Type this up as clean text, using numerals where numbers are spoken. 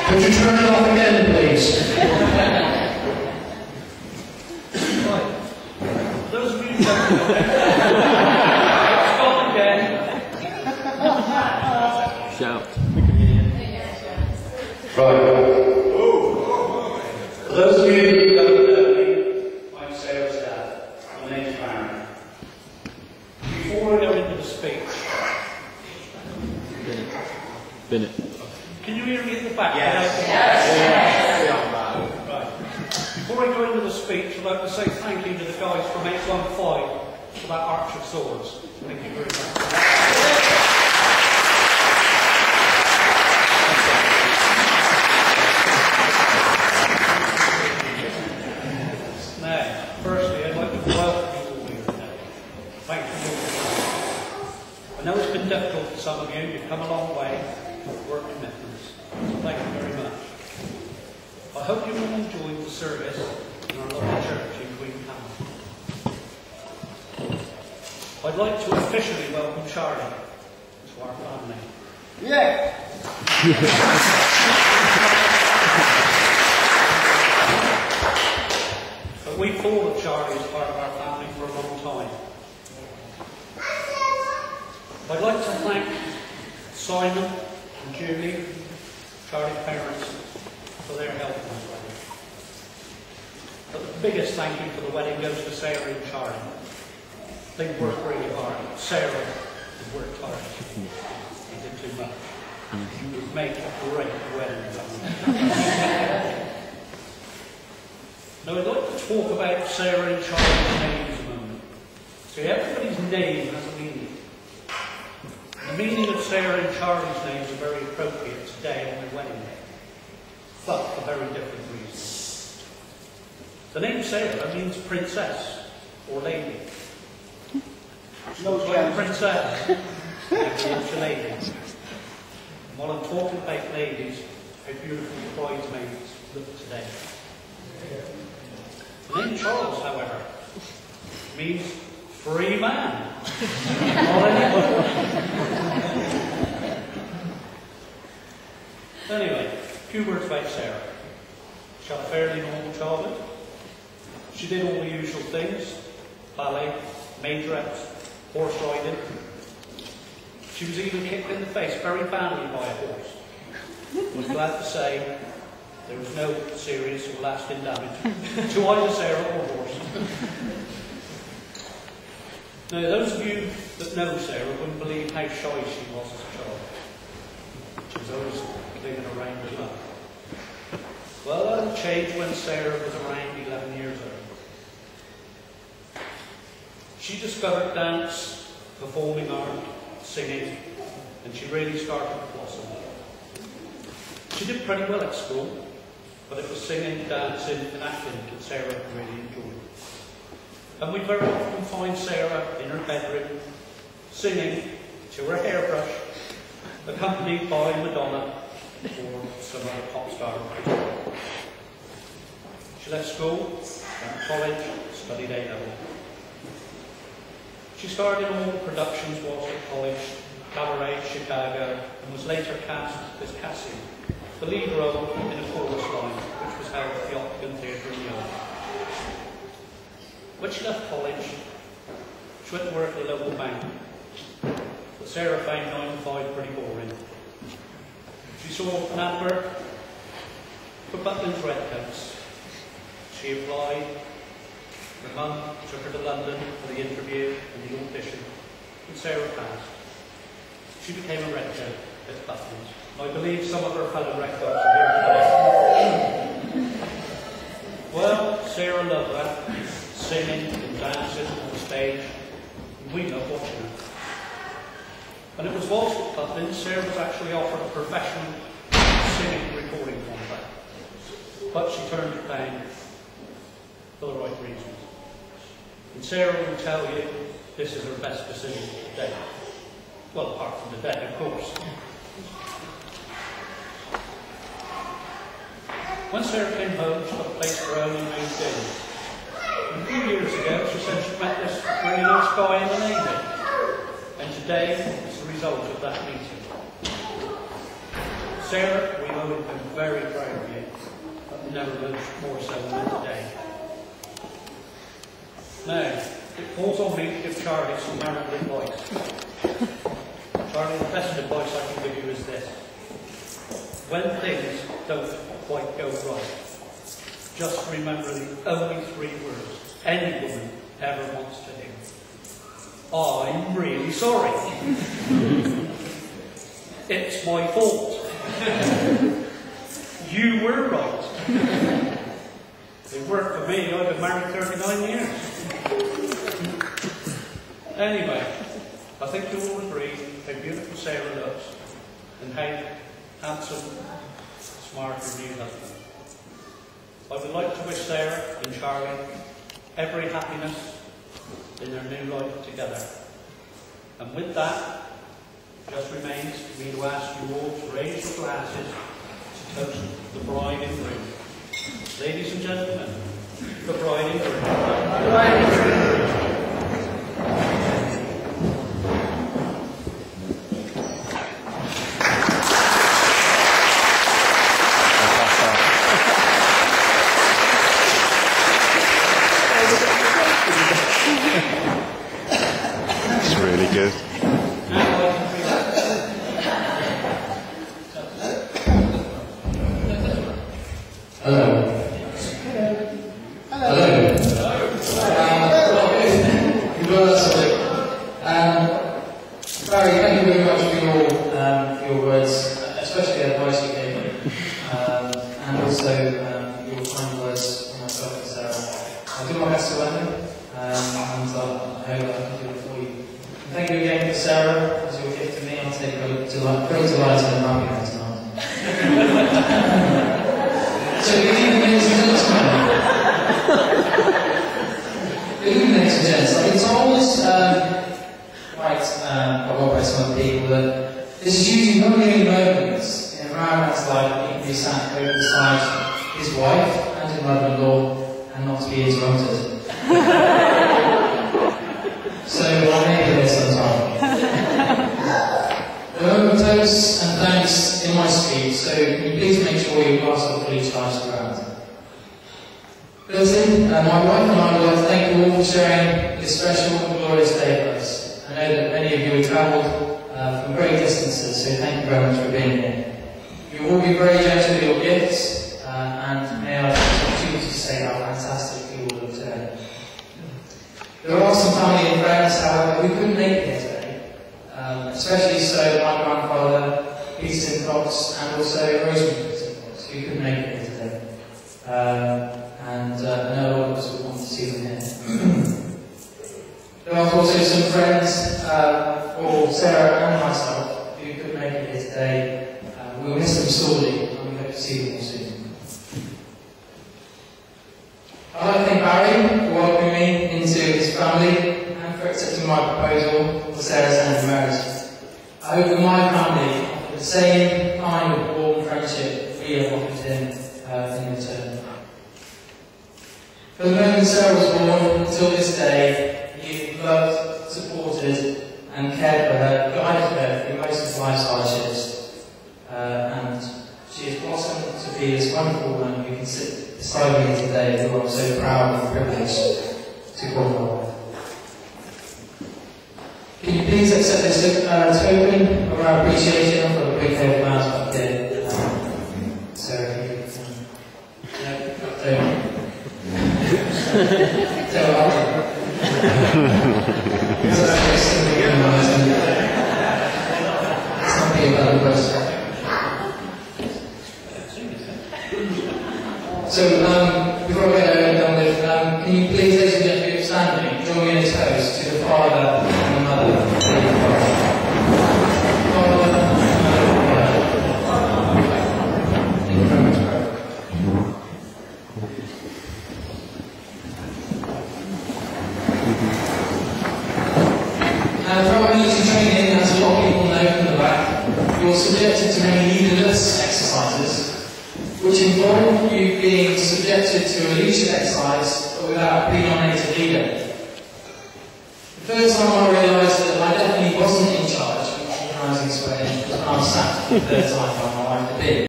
Could you turn it off again, please? Right. Those of you who don't know it, stop again. Shout. Right. For those of you who don't know me, I'm Sarah's dad. My name's Aaron. Before I go into the speech, Bennett. can you hear me at the back? Right. Before I go into the speech, I'd like to say thank you to the guys from 815 for that Arch of Swords. Thank you very much. Now, firstly, I'd like to welcome you all here today. Thank you all. I know it's been difficult for some of you. You've come a long way with work commitments. So thank you very much. I hope you all enjoyed the service in our lovely church in Queen Town. I'd like to officially welcome Charlie to our family. Yeah. But we've thought of Charlie as part of our family for a long time. I'd like to thank Simon and Julie, Charlie's parents, for their help in this wedding. But the biggest thank you for the wedding goes to Sarah and Charlie. They worked really hard. Sarah has worked hard. He did too much. She would make a great wedding. Now I'd like to talk about Sarah and Charlie's names a moment. See, everybody's name has a meaning. The meaning of Sarah and Charlie's names are very appropriate today on their wedding day, but for very different reasons. The name Sarah means princess or lady. No Like a princess, it's a lady. And while I'm talking about ladies, how beautiful the bridesmaids look today. The name Charles, however, means free man. Not anybody. Anyway, a few words about Sarah. She had a fairly normal childhood. She did all the usual things: ballet, majorettes, horse riding. She was even kicked in the face very badly by a horse. I'm glad to say there was no serious or lasting damage to either Sarah or horse. Now, those of you that know Sarah wouldn't believe how shy she was as a child. She was always clinging around with love. Well, that changed when Sarah was around 11 years old. She discovered dance, performing art, singing, and she really started to blossom. She did pretty well at school, but it was singing, dancing, and acting that Sarah really enjoyed. And we very often find Sarah in her bedroom, singing to her hairbrush, accompanied by Madonna or some other pop star. She left school, went to college, studied A-level. She starred in all the productions whilst at college, Cabaret, Chicago, and was later cast as Cassie, the lead role in A Chorus Line, which was held at the Octagon Theatre in New York. When she left college, she went to work at a local bank, but Sarah found 9 to 5 pretty boring. She saw an advert for Butlins Redcoats. She applied. Her mum took her to London for the interview and the audition, and Sarah passed. She became a redcoat at Butlins. I believe some of her fellow redcoats are here today. Well, Sarah loved that, singing and dancing on the stage, and we loved watching her. And it was whilst at Butlins, Sarah was actually offered a professional singing recording contract, but she turned it down for the right reasons. And Sarah will tell you this is her best decision today. Well, apart from today, of course. When Sarah came home, she got a place for her own and moved in. And a few years ago, she said she'd met this really nice guy in the Navy. And today is the result of that meeting. Sarah, we know we've been very proud of you, but never much more so than today. Now, it falls on me to give Charlie some marital advice. Charlie, the best advice I can give you is this. When things don't quite go right, just remember the only 3 words any woman ever wants to hear. I'm really sorry. It's my fault. You were right. It worked for me. I've been married 39 years. Anyway, I think you all agree how beautiful Sarah looks and how handsome, smart your new husband. I would like to wish Sarah and Charlie every happiness in their new life together. And with that, it just remains for me to ask you all to raise your glasses to toast the bride and groom. Ladies and gentlemen, the bride and groom. The bride and groom. Really good. Hello. Barry, thank you very much for your words, especially the advice you gave me, and also your kind words for myself and Sarah. I'll do my best to learn them, and I hope I can do it for you. And thank you again for Sarah as your gift to me. I'll take great delight in having her tonight. So good evening, ladies and gentlemen. Good evening, ladies and gents. I've been told by some other people that this is usually not the only moments in a man's life that he can be sat over beside his wife and his mother-in-law and not to be interrupted. So I may be there sometime. There are toasts and thanks in my speech, so can you please make sure your glass are fully charged throughout. Firstly, my wife and I would like to thank you all for sharing this special and glorious day with us. I know that many of you have travelled from great distances, so thank you very much for being here. You will be very generous with your gifts, and may I continue to say how fantastic you all look today. There are some family and friends, however, who couldn't make it here today, especially so my grandfather, Peter Simcox, and also Rosemary Simcox, who couldn't make it here today. And I know a lot of us would want to see them here. There are also some friends, for Sarah and myself, who couldn't make it here today. We'll miss them sorely, and we hope to see them all soon. I'd like to thank Barry for welcoming me into his family and for accepting my proposal for Sarah's hand in marriage. I hope that my family offer the same kind of warm friendship we have offered him in return. From the moment Sarah was born until this day, he loved, supported, and cared for her, guided her through most of life's hardships. And she has blossomed to be this wonderful woman who can sit beside me today, who I'm so proud and privileged to call my wife. Can you please accept this token of our appreciation for the big head mouse up there? Sarah, if you So, before I get done with, can you please, ladies and gentlemen, standing, join me in this toast to the father and the mother of the bride. Father and mother of the bride. Thank you very much, Barry. Throughout military training, as a lot of people know from the back, you're subjected to many leaderless exercises, which involve you being subjected to a leadership exercise but without being nominated leader. The first time I realised that I definitely wasn't in charge of organising sweating, because when I'm sat for the third time by my wife to be,